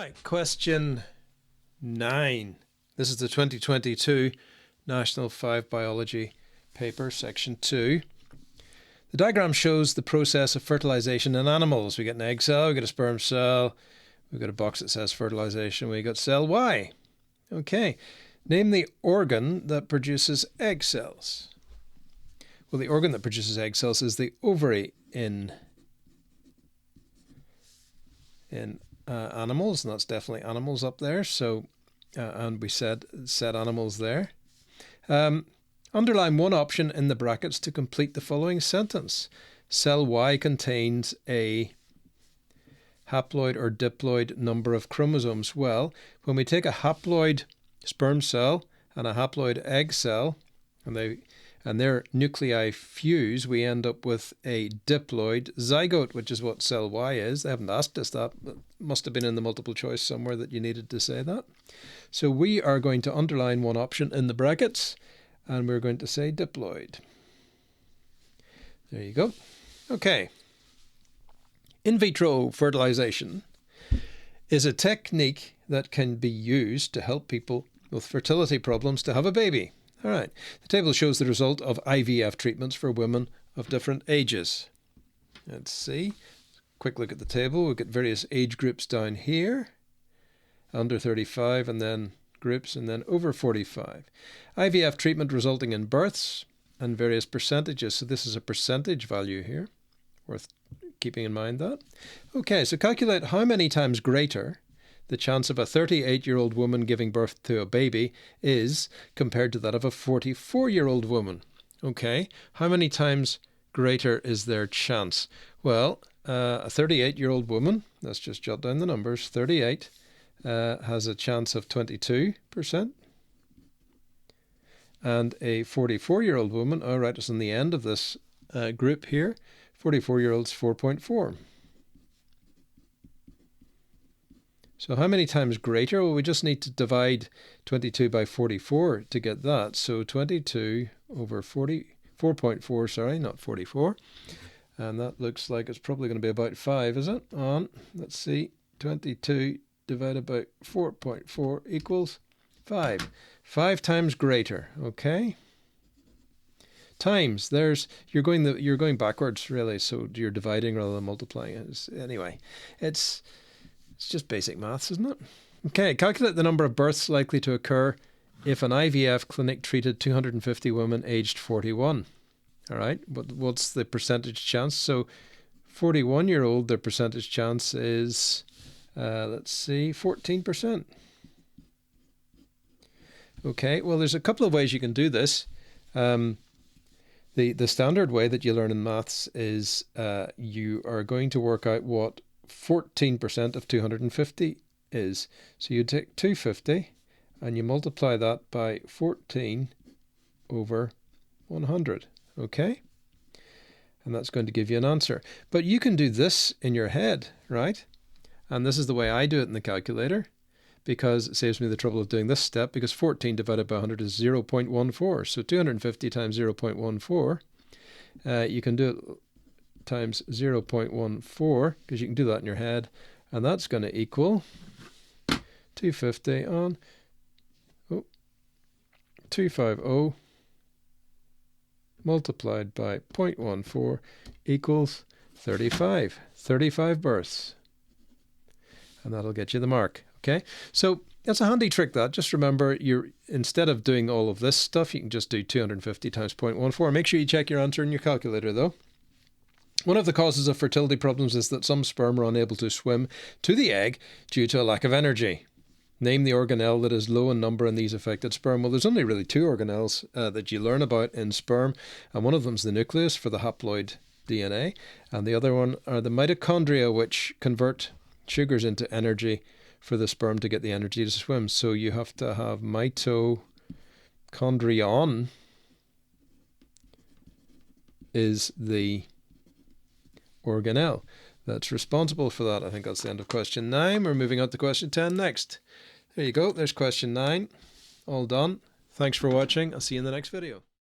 right, question 9. This is the 2022 National 5 Biology paper, section 2. The diagram shows the process of fertilization in animals. We get an egg cell, we get a sperm cell, we've got a box that says fertilization, we got cell Y. Okay, name the organ that produces egg cells. Well, the organ that produces egg cells is the ovary in animals, and that's definitely animals up there. So, and we said animals there. Underline one option in the brackets to complete the following sentence. Cell Y contains a haploid or diploid number of chromosomes. Well, when we take a haploid sperm cell and a haploid egg cell, and their nuclei fuse, we end up with a diploid zygote, which is what cell Y is. They haven't asked us that, but must have been in the multiple choice somewhere that you needed to say that. So we are going to underline one option in the brackets, and we're going to say diploid. There you go. Okay. In vitro fertilization is a technique that can be used to help people with fertility problems to have a baby. All right, the table shows the result of IVF treatments for women of different ages. Let's see. Quick look at the table. We've got various age groups down here. Under 35 and then groups and then over 45. IVF treatment resulting in births and various percentages. So this is a percentage value here. Worth keeping in mind that. Okay, so calculate how many times greater the chance of a 38-year-old woman giving birth to a baby is compared to that of a 44-year-old woman. Okay, how many times greater is their chance? Well, a 38-year-old woman, let's just jot down the numbers, 38, has a chance of 22%. And a 44-year-old woman, all right, it's on the end of this group here, 44-year-olds 4.4. So how many times greater? Well, we just need to divide 22 by 44 to get that. So 22 over 4.4, sorry, not 44. And that looks like it's probably going to be about 5, is it? Let's see, 22 divided by 4.4 equals 5. 5 times greater, okay? Times, you're going backwards really, so you're dividing rather than multiplying. Anyway, it's just basic maths, isn't it? Okay, calculate the number of births likely to occur if an IVF clinic treated 250 women aged 41. All right, what's the percentage chance? So 41-year-old, their percentage chance is, let's see, 14%. Okay, well, there's a couple of ways you can do this. The standard way that you learn in maths is you are going to work out what 14% of 250 is. So you take 250 and you multiply that by 14 over 100, okay? And that's going to give you an answer. But you can do this in your head, right? And this is the way I do it in the calculator, because it saves me the trouble of doing this step, because 14 divided by 100 is 0.14. So 250 times 0.14, you can do it times 0.14, because you can do that in your head, and that's going to equal 250 on 250 multiplied by 0.14 equals 35 births, and that'll get you the mark. Okay, so that's a handy trick. That just remember, instead of doing all of this stuff, you can just do 250 times 0.14. Make sure you check your answer in your calculator though. One of the causes of fertility problems is that some sperm are unable to swim to the egg due to a lack of energy. Name the organelle that is low in number in these affected sperm. Well, there's only really 2 organelles that you learn about in sperm, and one of them is the nucleus for the haploid DNA, and the other one are the mitochondria, which convert sugars into energy for the sperm to get the energy to swim. So you have to have mitochondrion is the organelle that's responsible for that. I think that's the end of question 9. We're moving on to question 10 next. There you go. There's question 9. All done. Thanks for watching. I'll see you in the next video.